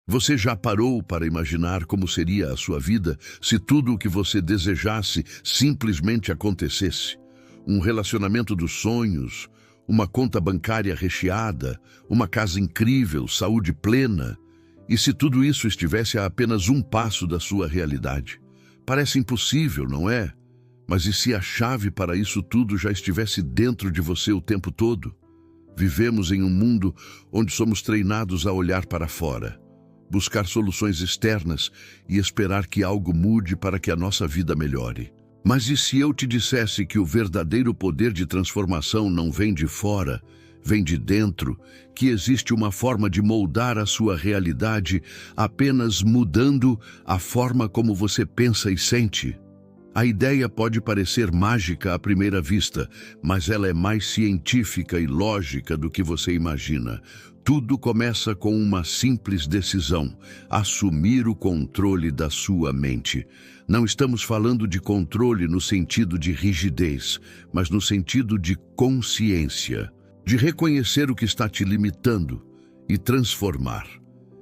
Você já parou para imaginar como seria a sua vida se tudo o que você desejasse simplesmente acontecesse? Um relacionamento dos sonhos, uma conta bancária recheada, uma casa incrível, saúde plena. E se tudo isso estivesse a apenas um passo da sua realidade? Parece impossível, não é? Mas e se a chave para isso tudo já estivesse dentro de você o tempo todo? Vivemos em um mundo onde somos treinados a olhar para fora, buscar soluções externas e esperar que algo mude para que a nossa vida melhore. Mas e se eu te dissesse que o verdadeiro poder de transformação não vem de fora, vem de dentro, que existe uma forma de moldar a sua realidade apenas mudando a forma como você pensa e sente? A ideia pode parecer mágica à primeira vista, mas ela é mais científica e lógica do que você imagina. Tudo começa com uma simples decisão: assumir o controle da sua mente. Não estamos falando de controle no sentido de rigidez, mas no sentido de consciência, de reconhecer o que está te limitando e transformar.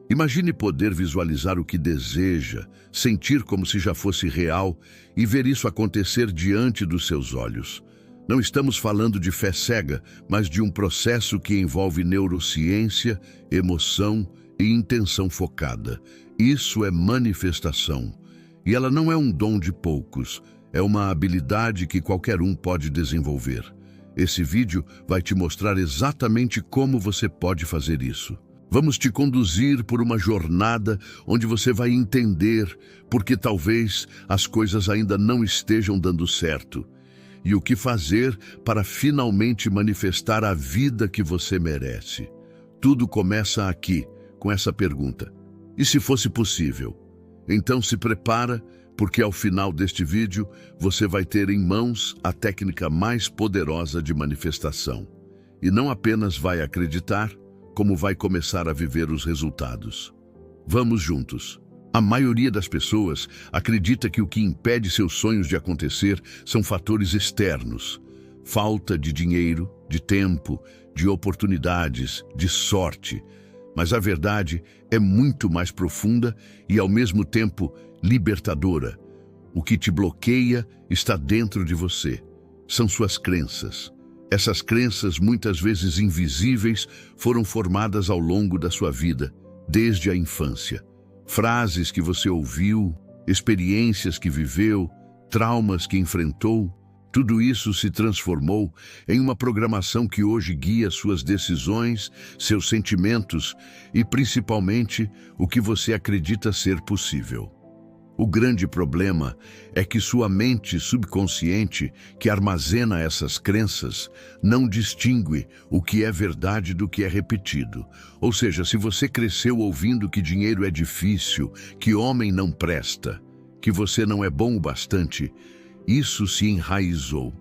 Imagine poder visualizar o que deseja, sentir como se já fosse real e ver isso acontecer diante dos seus olhos. Não estamos falando de fé cega, mas de um processo que envolve neurociência, emoção e intenção focada. Isso é manifestação. E ela não é um dom de poucos, é uma habilidade que qualquer um pode desenvolver. Esse vídeo vai te mostrar exatamente como você pode fazer isso. Vamos te conduzir por uma jornada onde você vai entender porque talvez as coisas ainda não estejam dando certo e o que fazer para finalmente manifestar a vida que você merece. Tudo começa aqui, com essa pergunta: e se fosse possível? Então se prepara, porque ao final deste vídeo você vai ter em mãos a técnica mais poderosa de manifestação. E não apenas vai acreditar, como vai começar a viver os resultados. Vamos juntos. A maioria das pessoas acredita que o que impede seus sonhos de acontecer são fatores externos: falta de dinheiro, de tempo, de oportunidades, de sorte. Mas a verdade é muito mais profunda e, ao mesmo tempo, libertadora. O que te bloqueia está dentro de você. São suas crenças. Essas crenças, muitas vezes invisíveis, foram formadas ao longo da sua vida, desde a infância. Frases que você ouviu, experiências que viveu, traumas que enfrentou, tudo isso se transformou em uma programação que hoje guia suas decisões, seus sentimentos e, principalmente, o que você acredita ser possível. O grande problema é que sua mente subconsciente, que armazena essas crenças, não distingue o que é verdade do que é repetido. Ou seja, se você cresceu ouvindo que dinheiro é difícil, que homem não presta, que você não é bom o bastante, isso se enraizou.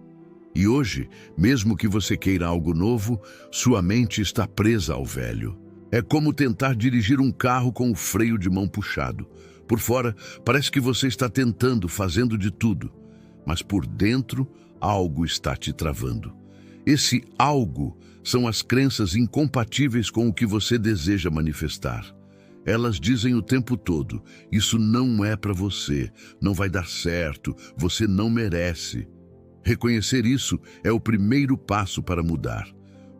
E hoje, mesmo que você queira algo novo, sua mente está presa ao velho. É como tentar dirigir um carro com o freio de mão puxado. Por fora, parece que você está tentando, fazendo de tudo, mas por dentro, algo está te travando. Esse algo são as crenças incompatíveis com o que você deseja manifestar. Elas dizem o tempo todo: isso não é para você, não vai dar certo, você não merece. Reconhecer isso é o primeiro passo para mudar,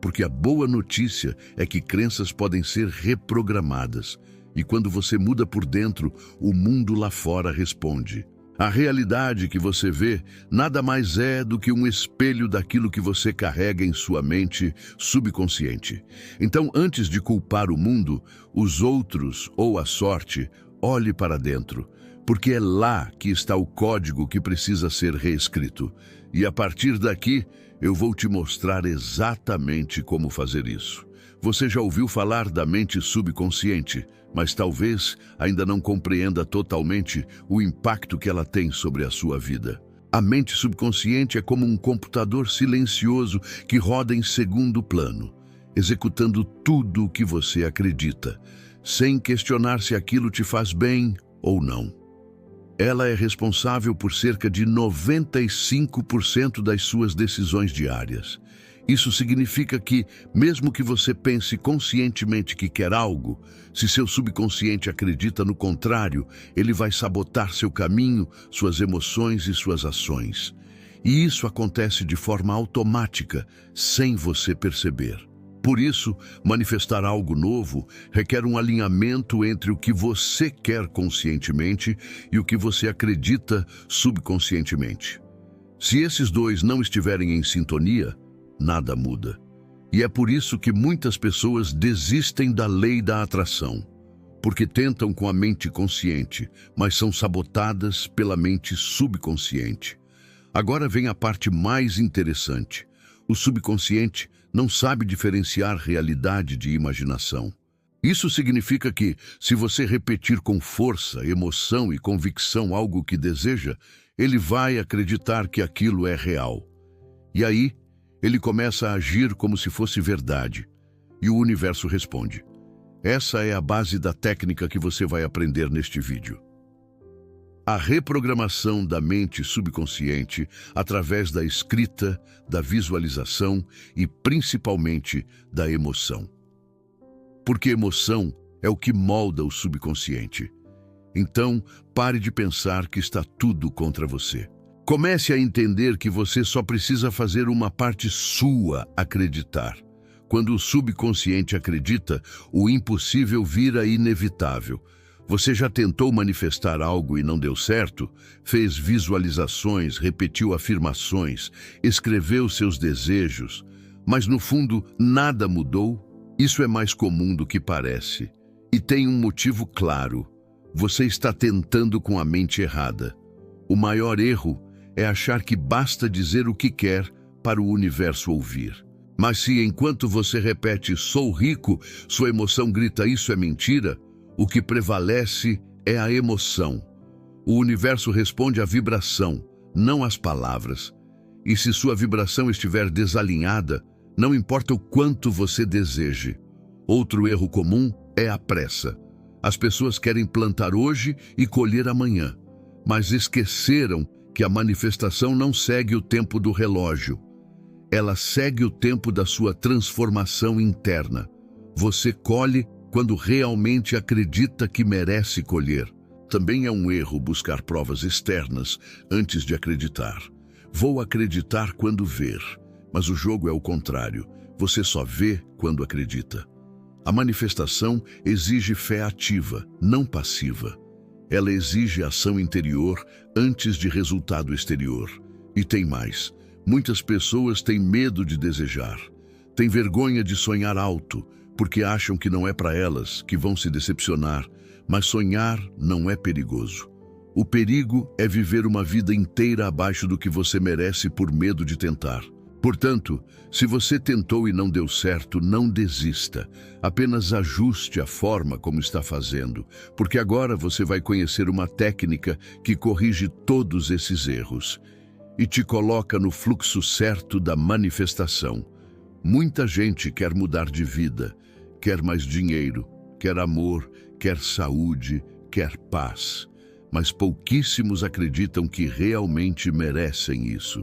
porque a boa notícia é que crenças podem ser reprogramadas. E quando você muda por dentro, o mundo lá fora responde. A realidade que você vê nada mais é do que um espelho daquilo que você carrega em sua mente subconsciente. Então, antes de culpar o mundo, os outros ou a sorte, olhe para dentro, porque é lá que está o código que precisa ser reescrito. E a partir daqui, eu vou te mostrar exatamente como fazer isso. Você já ouviu falar da mente subconsciente, mas talvez ainda não compreenda totalmente o impacto que ela tem sobre a sua vida. A mente subconsciente é como um computador silencioso que roda em segundo plano, executando tudo o que você acredita, sem questionar se aquilo te faz bem ou não. Ela é responsável por cerca de 95% das suas decisões diárias. Isso significa que, mesmo que você pense conscientemente que quer algo, se seu subconsciente acredita no contrário, ele vai sabotar seu caminho, suas emoções e suas ações. E isso acontece de forma automática, sem você perceber. Por isso, manifestar algo novo requer um alinhamento entre o que você quer conscientemente e o que você acredita subconscientemente. Se esses dois não estiverem em sintonia, nada muda. E é por isso que muitas pessoas desistem da lei da atração, porque tentam com a mente consciente, mas são sabotadas pela mente subconsciente. Agora vem a parte mais interessante. O subconsciente não sabe diferenciar realidade de imaginação. Isso significa que, se você repetir com força, emoção e convicção algo que deseja, ele vai acreditar que aquilo é real. E aí, ele começa a agir como se fosse verdade. E o universo responde. Essa é a base da técnica que você vai aprender neste vídeo. A reprogramação da mente subconsciente através da escrita, da visualização e principalmente da emoção. Porque emoção é o que molda o subconsciente. Então, pare de pensar que está tudo contra você. Comece a entender que você só precisa fazer uma parte sua acreditar. Quando o subconsciente acredita, o impossível vira inevitável. Você já tentou manifestar algo e não deu certo? Fez visualizações, repetiu afirmações, escreveu seus desejos, mas no fundo nada mudou? Isso é mais comum do que parece. E tem um motivo claro. Você está tentando com a mente errada. O maior erro é achar que basta dizer o que quer para o universo ouvir. Mas se enquanto você repete "sou rico", sua emoção grita "isso é mentira", o que prevalece é a emoção. O universo responde à vibração, não às palavras. E se sua vibração estiver desalinhada, não importa o quanto você deseje. Outro erro comum é a pressa. As pessoas querem plantar hoje e colher amanhã, mas esqueceram que a manifestação não segue o tempo do relógio. Ela segue o tempo da sua transformação interna. Você colhe quando realmente acredita que merece colher. Também é um erro buscar provas externas antes de acreditar. Vou acreditar quando ver, mas o jogo é o contrário. Você só vê quando acredita. A manifestação exige fé ativa, não passiva. Ela exige ação interior antes de resultado exterior. E tem mais. Muitas pessoas têm medo de desejar. Têm vergonha de sonhar alto, porque acham que não é para elas, que vão se decepcionar. Mas sonhar não é perigoso. O perigo é viver uma vida inteira abaixo do que você merece por medo de tentar. Portanto, se você tentou e não deu certo, não desista. Apenas ajuste a forma como está fazendo, porque agora você vai conhecer uma técnica que corrige todos esses erros e te coloca no fluxo certo da manifestação. Muita gente quer mudar de vida, quer mais dinheiro, quer amor, quer saúde, quer paz. Mas pouquíssimos acreditam que realmente merecem isso.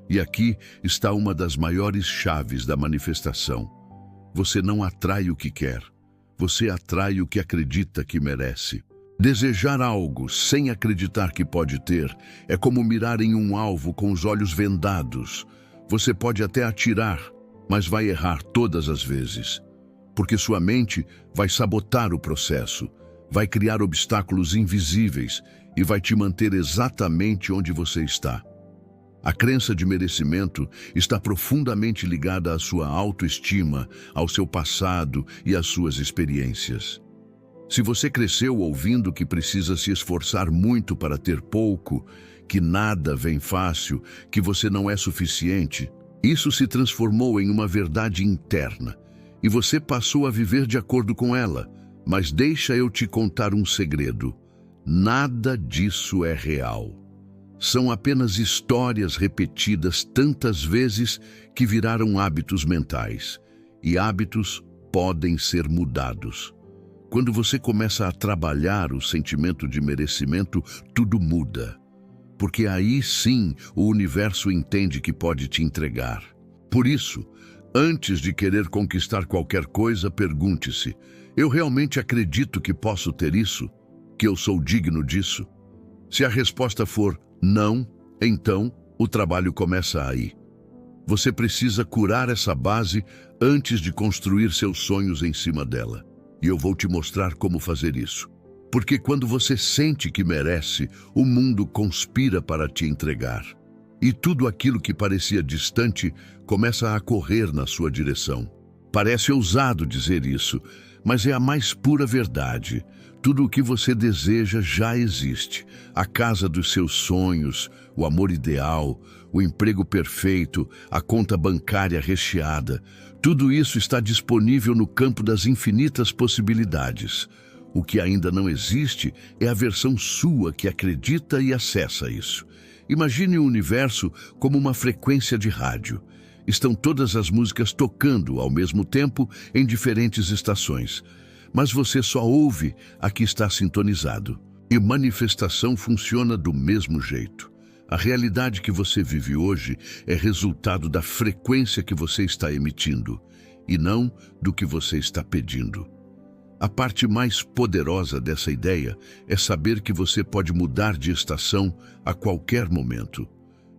E aqui está uma das maiores chaves da manifestação. Você não atrai o que quer, você atrai o que acredita que merece. Desejar algo sem acreditar que pode ter é como mirar em um alvo com os olhos vendados. Você pode até atirar, mas vai errar todas as vezes. Porque sua mente vai sabotar o processo, vai criar obstáculos invisíveis e vai te manter exatamente onde você está. A crença de merecimento está profundamente ligada à sua autoestima, ao seu passado e às suas experiências. Se você cresceu ouvindo que precisa se esforçar muito para ter pouco, que nada vem fácil, que você não é suficiente, isso se transformou em uma verdade interna e você passou a viver de acordo com ela. Mas deixa eu te contar um segredo. Nada disso é real. São apenas histórias repetidas tantas vezes que viraram hábitos mentais. E hábitos podem ser mudados. Quando você começa a trabalhar o sentimento de merecimento, tudo muda. Porque aí sim o universo entende que pode te entregar. Por isso, antes de querer conquistar qualquer coisa, pergunte-se: eu realmente acredito que posso ter isso? Que eu sou digno disso? Se a resposta for não, então o trabalho começa aí. Você precisa curar essa base antes de construir seus sonhos em cima dela. E eu vou te mostrar como fazer isso. Porque quando você sente que merece, o mundo conspira para te entregar. E tudo aquilo que parecia distante começa a correr na sua direção. Parece ousado dizer isso, mas é a mais pura verdade. Tudo o que você deseja já existe. A casa dos seus sonhos, o amor ideal, o emprego perfeito, a conta bancária recheada. Tudo isso está disponível no campo das infinitas possibilidades. O que ainda não existe é a versão sua que acredita e acessa isso. Imagine o universo como uma frequência de rádio. Estão todas as músicas tocando ao mesmo tempo em diferentes estações. Mas você só ouve a que está sintonizado. E manifestação funciona do mesmo jeito. A realidade que você vive hoje é resultado da frequência que você está emitindo, e não do que você está pedindo. A parte mais poderosa dessa ideia é saber que você pode mudar de estação a qualquer momento.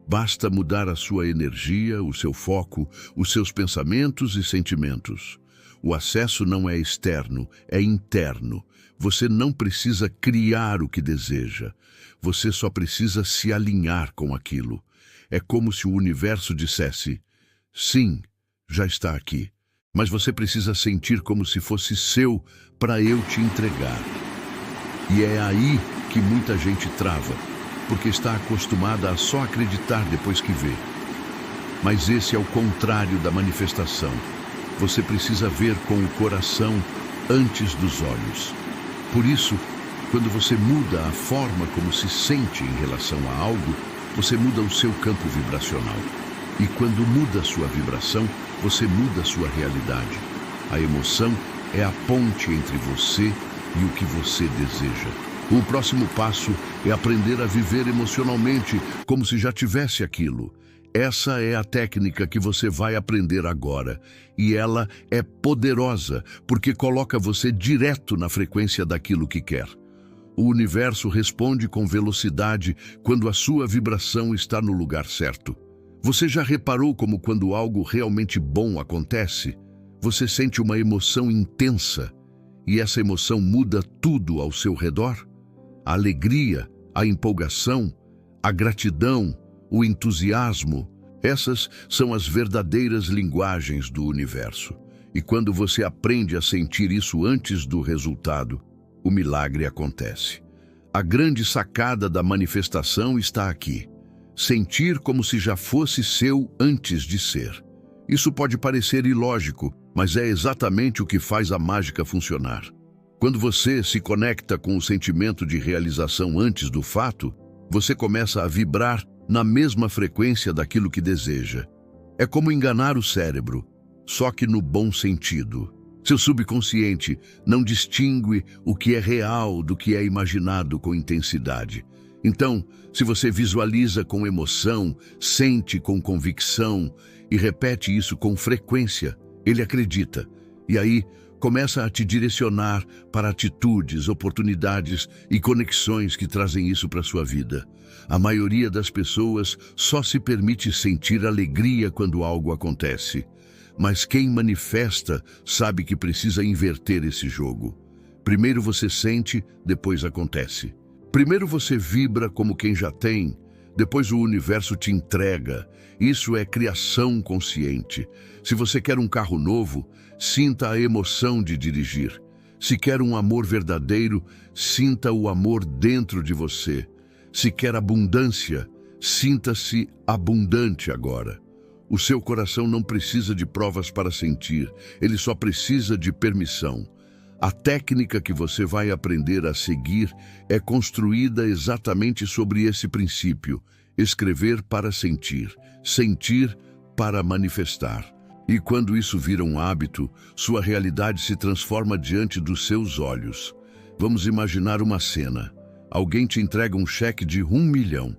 Basta mudar a sua energia, o seu foco, os seus pensamentos e sentimentos. O acesso não é externo, é interno. Você não precisa criar o que deseja. Você só precisa se alinhar com aquilo. É como se o universo dissesse: sim, já está aqui. Mas você precisa sentir como se fosse seu para eu te entregar. E é aí que muita gente trava, porque está acostumada a só acreditar depois que vê. Mas esse é o contrário da manifestação. Você precisa ver com o coração antes dos olhos. Por isso, quando você muda a forma como se sente em relação a algo, você muda o seu campo vibracional. E quando muda a sua vibração, você muda a sua realidade. A emoção é a ponte entre você e o que você deseja. O próximo passo é aprender a viver emocionalmente como se já tivesse aquilo. Essa é a técnica que você vai aprender agora. E ela é poderosa, porque coloca você direto na frequência daquilo que quer. O universo responde com velocidade quando a sua vibração está no lugar certo. Você já reparou como quando algo realmente bom acontece, você sente uma emoção intensa e essa emoção muda tudo ao seu redor? A alegria, a empolgação, a gratidão, o entusiasmo, essas são as verdadeiras linguagens do universo. E quando você aprende a sentir isso antes do resultado, o milagre acontece. A grande sacada da manifestação está aqui. Sentir como se já fosse seu antes de ser. Isso pode parecer ilógico, mas é exatamente o que faz a mágica funcionar. Quando você se conecta com o sentimento de realização antes do fato, você começa a vibrar na mesma frequência daquilo que deseja. É como enganar o cérebro, só que no bom sentido. Seu subconsciente não distingue o que é real do que é imaginado com intensidade. Então, se você visualiza com emoção, sente com convicção e repete isso com frequência, ele acredita. E aí, começa a te direcionar para atitudes, oportunidades e conexões que trazem isso para a sua vida. A maioria das pessoas só se permite sentir alegria quando algo acontece. Mas quem manifesta sabe que precisa inverter esse jogo. Primeiro você sente, depois acontece. Primeiro você vibra como quem já tem, depois o universo te entrega. Isso é criação consciente. Se você quer um carro novo, sinta a emoção de dirigir. Se quer um amor verdadeiro, sinta o amor dentro de você. Se quer abundância, sinta-se abundante agora. O seu coração não precisa de provas para sentir, ele só precisa de permissão. A técnica que você vai aprender a seguir é construída exatamente sobre esse princípio: escrever para sentir, sentir para manifestar. E quando isso vira um hábito, sua realidade se transforma diante dos seus olhos. Vamos imaginar uma cena. Alguém te entrega um cheque de 1 milhão.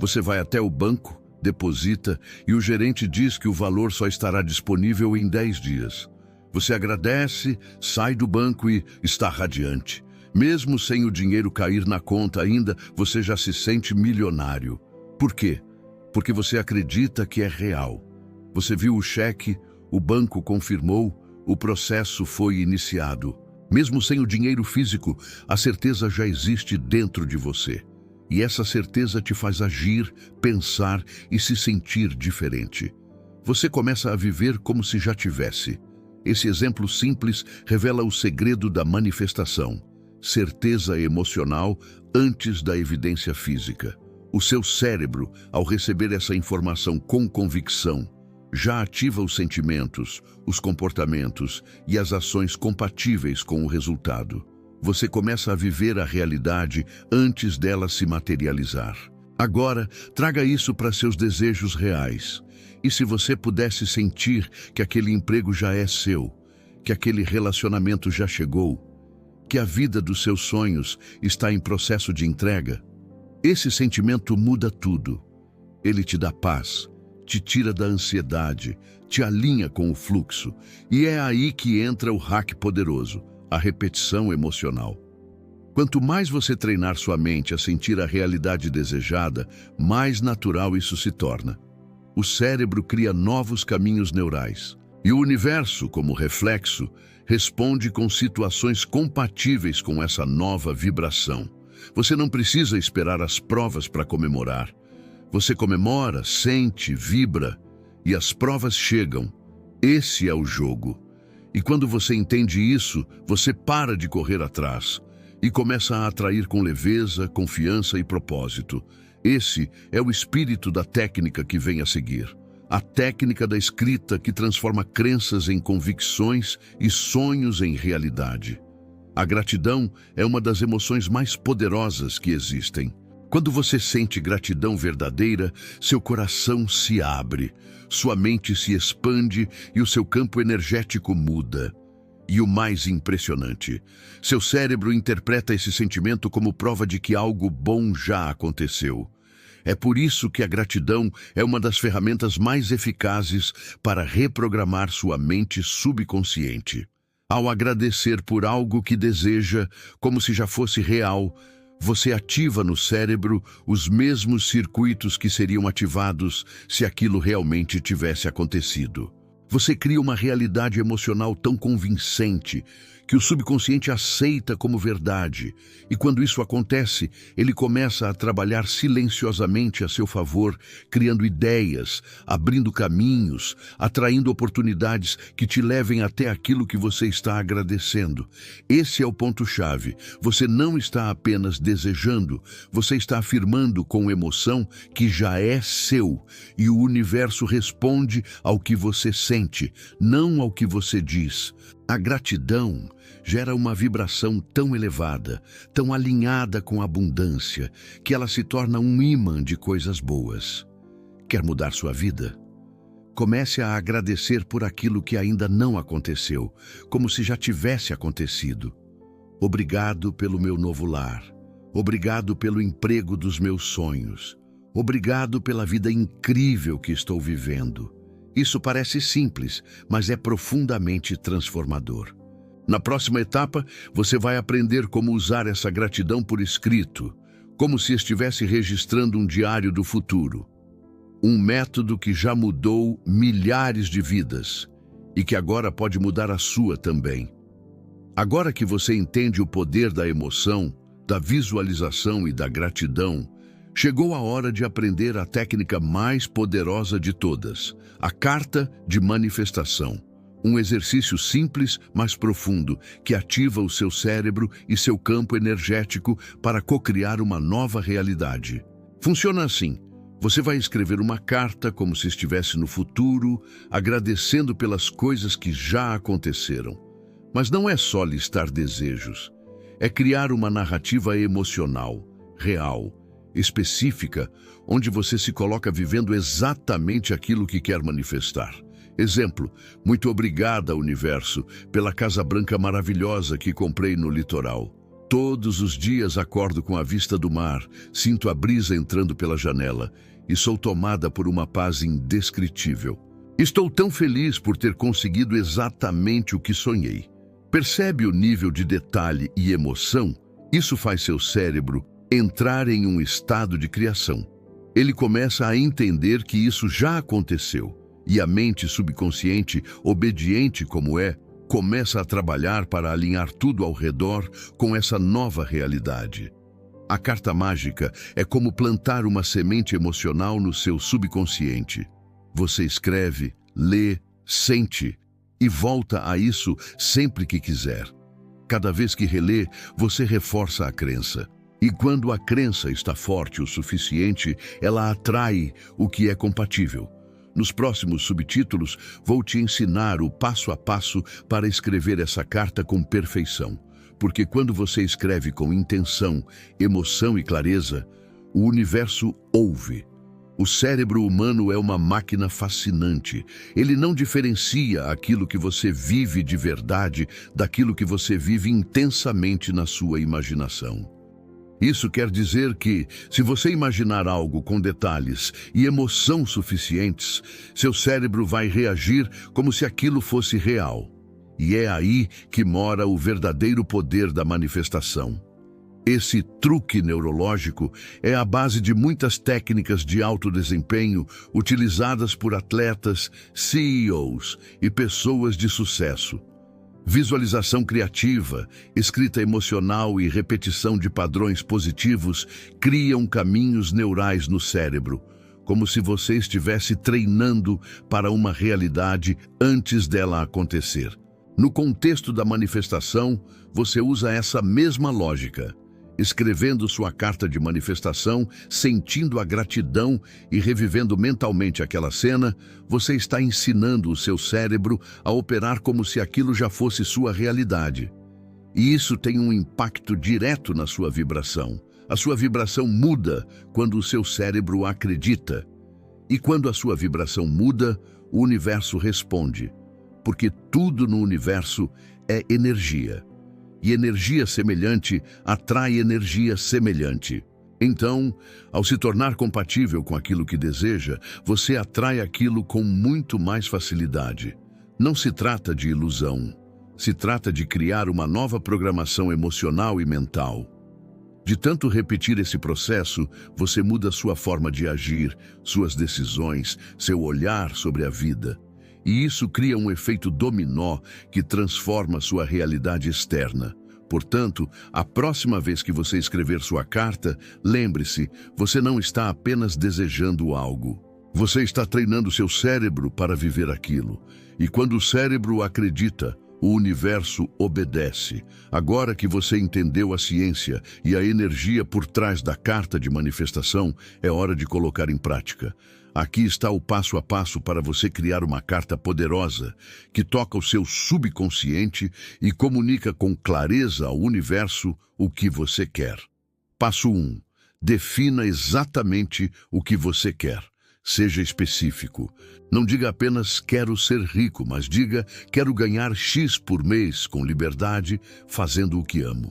Você vai até o banco, deposita e o gerente diz que o valor só estará disponível em 10 dias. Você agradece, sai do banco e está radiante. Mesmo sem o dinheiro cair na conta ainda, você já se sente milionário. Por quê? Porque você acredita que é real. Você viu o cheque, o banco confirmou, o processo foi iniciado. Mesmo sem o dinheiro físico, a certeza já existe dentro de você. E essa certeza te faz agir, pensar e se sentir diferente. Você começa a viver como se já tivesse. Esse exemplo simples revela o segredo da manifestação. Certeza emocional antes da evidência física. O seu cérebro, ao receber essa informação com convicção, já ativa os sentimentos, os comportamentos e as ações compatíveis com o resultado. Você começa a viver a realidade antes dela se materializar. Agora, traga isso para seus desejos reais. E se você pudesse sentir que aquele emprego já é seu, que aquele relacionamento já chegou, que a vida dos seus sonhos está em processo de entrega, esse sentimento muda tudo. Ele te dá paz, te tira da ansiedade, te alinha com o fluxo. E é aí que entra o hack poderoso, a repetição emocional. Quanto mais você treinar sua mente a sentir a realidade desejada, mais natural isso se torna. O cérebro cria novos caminhos neurais. E o universo, como reflexo, responde com situações compatíveis com essa nova vibração. Você não precisa esperar as provas para comemorar. Você comemora, sente, vibra, e as provas chegam. Esse é o jogo. E quando você entende isso, você para de correr atrás e começa a atrair com leveza, confiança e propósito. Esse é o espírito da técnica que vem a seguir. A técnica da escrita que transforma crenças em convicções e sonhos em realidade. A gratidão é uma das emoções mais poderosas que existem. Quando você sente gratidão verdadeira, seu coração se abre, sua mente se expande e o seu campo energético muda. E o mais impressionante, seu cérebro interpreta esse sentimento como prova de que algo bom já aconteceu. É por isso que a gratidão é uma das ferramentas mais eficazes para reprogramar sua mente subconsciente. Ao agradecer por algo que deseja, como se já fosse real, você ativa no cérebro os mesmos circuitos que seriam ativados se aquilo realmente tivesse acontecido. Você cria uma realidade emocional tão convincente que o subconsciente aceita como verdade. E quando isso acontece, ele começa a trabalhar silenciosamente a seu favor, criando ideias, abrindo caminhos, atraindo oportunidades que te levem até aquilo que você está agradecendo. Esse é o ponto-chave. Você não está apenas desejando, você está afirmando com emoção que já é seu. E o universo responde ao que você sente, não ao que você diz. A gratidão gera uma vibração tão elevada, tão alinhada com a abundância, que ela se torna um imã de coisas boas. Quer mudar sua vida? Comece a agradecer por aquilo que ainda não aconteceu, como se já tivesse acontecido. Obrigado pelo meu novo lar. Obrigado pelo emprego dos meus sonhos. Obrigado pela vida incrível que estou vivendo. Isso parece simples, mas é profundamente transformador. Na próxima etapa, você vai aprender como usar essa gratidão por escrito, como se estivesse registrando um diário do futuro. Um método que já mudou milhares de vidas e que agora pode mudar a sua também. Agora que você entende o poder da emoção, da visualização e da gratidão, chegou a hora de aprender a técnica mais poderosa de todas, a carta de manifestação. Um exercício simples, mas profundo, que ativa o seu cérebro e seu campo energético para cocriar uma nova realidade. Funciona assim. Você vai escrever uma carta como se estivesse no futuro, agradecendo pelas coisas que já aconteceram. Mas não é só listar desejos. É criar uma narrativa emocional, real, específica, onde você se coloca vivendo exatamente aquilo que quer manifestar. Exemplo, muito obrigada, universo, pela casa branca maravilhosa que comprei no litoral. Todos os dias acordo com a vista do mar, sinto a brisa entrando pela janela e sou tomada por uma paz indescritível. Estou tão feliz por ter conseguido exatamente o que sonhei. Percebe o nível de detalhe e emoção? Isso faz seu cérebro entrar em um estado de criação. Ele começa a entender que isso já aconteceu, e a mente subconsciente, obediente como é, começa a trabalhar para alinhar tudo ao redor com essa nova realidade. A carta mágica é como plantar uma semente emocional no seu subconsciente. Você escreve, lê, sente e volta a isso sempre que quiser. Cada vez que relê, você reforça a crença. E quando a crença está forte o suficiente, ela atrai o que é compatível. Nos próximos subtítulos, vou te ensinar o passo a passo para escrever essa carta com perfeição. Porque quando você escreve com intenção, emoção e clareza, o universo ouve. O cérebro humano é uma máquina fascinante. Ele não diferencia aquilo que você vive de verdade daquilo que você vive intensamente na sua imaginação. Isso quer dizer que, se você imaginar algo com detalhes e emoção suficientes, seu cérebro vai reagir como se aquilo fosse real. E é aí que mora o verdadeiro poder da manifestação. Esse truque neurológico é a base de muitas técnicas de alto desempenho utilizadas por atletas, CEOs e pessoas de sucesso. Visualização criativa, escrita emocional e repetição de padrões positivos criam caminhos neurais no cérebro, como se você estivesse treinando para uma realidade antes dela acontecer. No contexto da manifestação, você usa essa mesma lógica. Escrevendo sua carta de manifestação, sentindo a gratidão e revivendo mentalmente aquela cena, você está ensinando o seu cérebro a operar como se aquilo já fosse sua realidade. E isso tem um impacto direto na sua vibração. A sua vibração muda quando o seu cérebro acredita. E quando a sua vibração muda, o universo responde. Porque tudo no universo é energia. E energia semelhante atrai energia semelhante. Então, ao se tornar compatível com aquilo que deseja, você atrai aquilo com muito mais facilidade. Não se trata de ilusão. Se trata de criar uma nova programação emocional e mental. De tanto repetir esse processo, você muda sua forma de agir, suas decisões, seu olhar sobre a vida. E isso cria um efeito dominó que transforma sua realidade externa. Portanto, a próxima vez que você escrever sua carta, lembre-se, você não está apenas desejando algo. Você está treinando seu cérebro para viver aquilo. E quando o cérebro acredita, o universo obedece. Agora que você entendeu a ciência e a energia por trás da carta de manifestação, é hora de colocar em prática. Aqui está o passo a passo para você criar uma carta poderosa que toca o seu subconsciente e comunica com clareza ao universo o que você quer. Passo 1. Defina exatamente o que você quer. Seja específico. Não diga apenas quero ser rico, mas diga quero ganhar X por mês com liberdade, fazendo o que amo.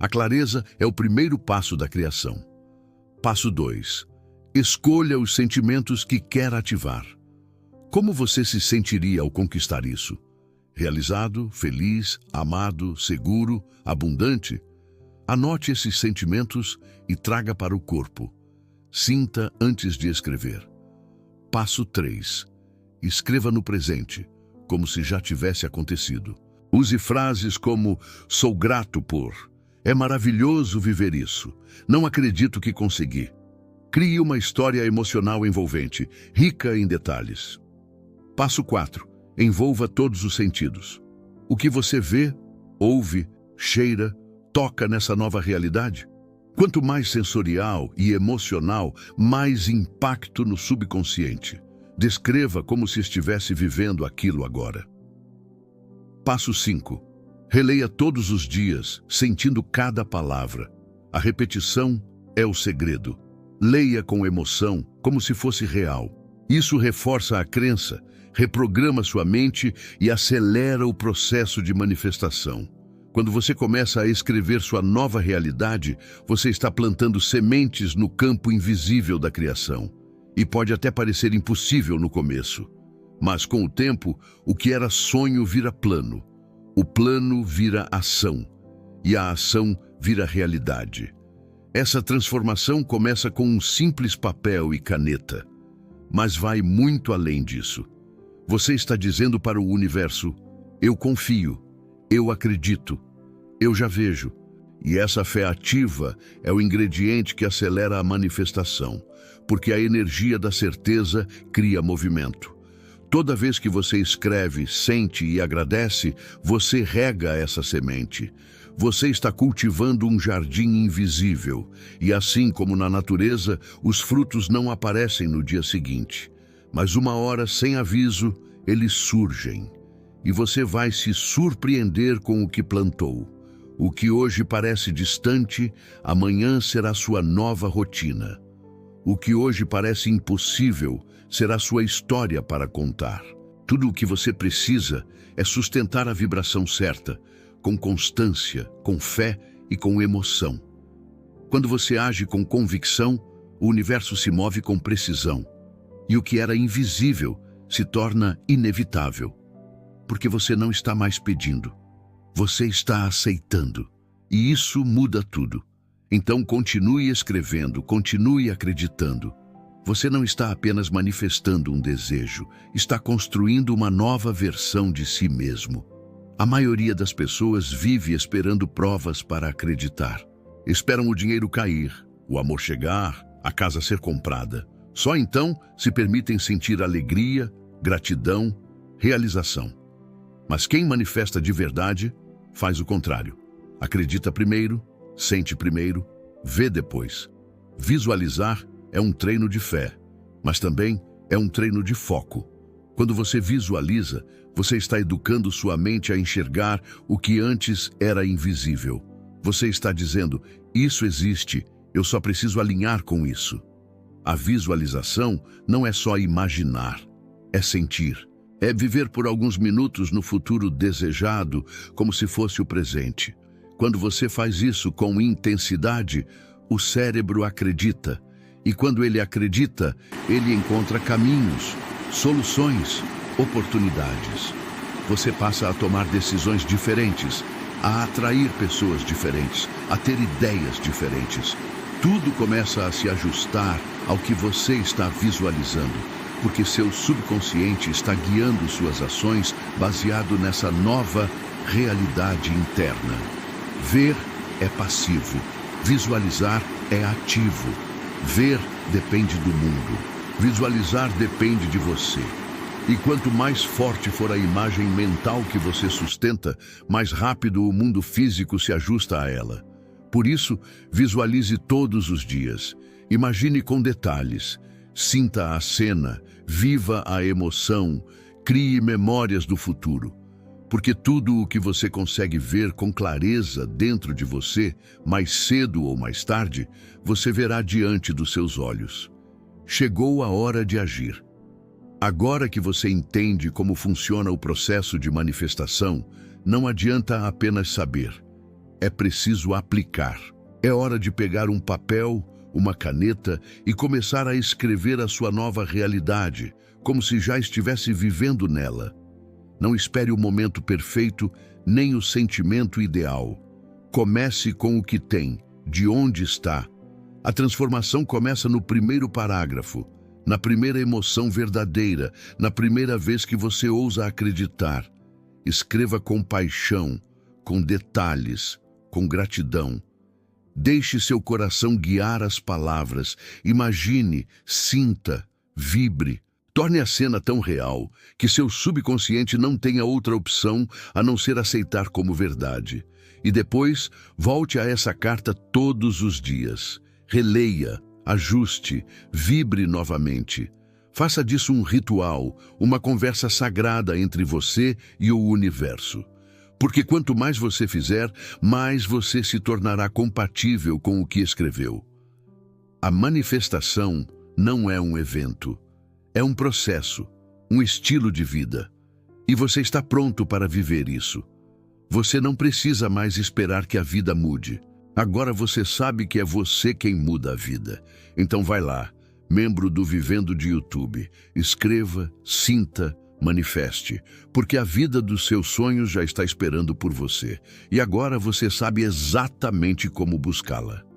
A clareza é o primeiro passo da criação. Passo 2. Escolha os sentimentos que quer ativar. Como você se sentiria ao conquistar isso? Realizado, feliz, amado, seguro, abundante? Anote esses sentimentos e traga para o corpo. Sinta antes de escrever. Passo 3. Escreva no presente, como se já tivesse acontecido. Use frases como sou grato por, é maravilhoso viver isso, não acredito que consegui. Crie uma história emocional envolvente, rica em detalhes. Passo 4. Envolva todos os sentidos. O que você vê, ouve, cheira, toca nessa nova realidade? Quanto mais sensorial e emocional, mais impacto no subconsciente. Descreva como se estivesse vivendo aquilo agora. Passo 5. Releia todos os dias, sentindo cada palavra. A repetição é o segredo. Leia com emoção, como se fosse real. Isso reforça a crença, reprograma sua mente e acelera o processo de manifestação. Quando você começa a escrever sua nova realidade, você está plantando sementes no campo invisível da criação. E pode até parecer impossível no começo, mas com o tempo, o que era sonho vira plano, o plano vira ação, e a ação vira realidade. Essa transformação começa com um simples papel e caneta, mas vai muito além disso. Você está dizendo para o universo: eu confio, eu acredito, eu já vejo. E essa fé ativa é o ingrediente que acelera a manifestação, porque a energia da certeza cria movimento. Toda vez que você escreve, sente e agradece, você rega essa semente. Você está cultivando um jardim invisível, e assim como na natureza, os frutos não aparecem no dia seguinte. Mas uma hora, sem aviso, eles surgem. E você vai se surpreender com o que plantou. O que hoje parece distante, amanhã será sua nova rotina. O que hoje parece impossível, será sua história para contar. Tudo o que você precisa é sustentar a vibração certa, com constância, com fé e com emoção. Quando você age com convicção, o universo se move com precisão. E o que era invisível se torna inevitável. Porque você não está mais pedindo. Você está aceitando. E isso muda tudo. Então continue escrevendo, continue acreditando. Você não está apenas manifestando um desejo, está construindo uma nova versão de si mesmo. A maioria das pessoas vive esperando provas para acreditar. Esperam o dinheiro cair, o amor chegar, a casa ser comprada. Só então se permitem sentir alegria, gratidão, realização. Mas quem manifesta de verdade faz o contrário. Acredita primeiro, sente primeiro, vê depois. Visualizar é um treino de fé, mas também é um treino de foco. Quando você visualiza, você está educando sua mente a enxergar o que antes era invisível. Você está dizendo: isso existe, eu só preciso alinhar com isso. A visualização não é só imaginar, é sentir. É viver por alguns minutos no futuro desejado, como se fosse o presente. Quando você faz isso com intensidade, o cérebro acredita. E quando ele acredita, ele encontra caminhos, soluções, oportunidades. Você passa a tomar decisões diferentes, a atrair pessoas diferentes, a ter ideias diferentes. Tudo começa a se ajustar ao que você está visualizando, porque seu subconsciente está guiando suas ações baseado nessa nova realidade interna. Ver é passivo, visualizar é ativo. Ver depende do mundo, visualizar depende de você. E quanto mais forte for a imagem mental que você sustenta, mais rápido o mundo físico se ajusta a ela. Por isso, visualize todos os dias. Imagine com detalhes. Sinta a cena, viva a emoção, crie memórias do futuro. Porque tudo o que você consegue ver com clareza dentro de você, mais cedo ou mais tarde, você verá diante dos seus olhos. Chegou a hora de agir. Agora que você entende como funciona o processo de manifestação, não adianta apenas saber. É preciso aplicar. É hora de pegar um papel, uma caneta e começar a escrever a sua nova realidade, como se já estivesse vivendo nela. Não espere o momento perfeito, nem o sentimento ideal. Comece com o que tem, de onde está. A transformação começa no primeiro parágrafo, na primeira emoção verdadeira, na primeira vez que você ousa acreditar. Escreva com paixão, com detalhes, com gratidão. Deixe seu coração guiar as palavras. Imagine, sinta, vibre. Torne a cena tão real que seu subconsciente não tenha outra opção a não ser aceitar como verdade. E depois, volte a essa carta todos os dias. Releia, ajuste, vibre novamente. Faça disso um ritual, uma conversa sagrada entre você e o universo. Porque quanto mais você fizer, mais você se tornará compatível com o que escreveu. A manifestação não é um evento, é um processo, um estilo de vida. E você está pronto para viver isso. Você não precisa mais esperar que a vida mude. Agora você sabe que é você quem muda a vida. Então vai lá, membro do Vivendo de YouTube. Escreva, sinta, manifeste, porque a vida dos seus sonhos já está esperando por você. E agora você sabe exatamente como buscá-la.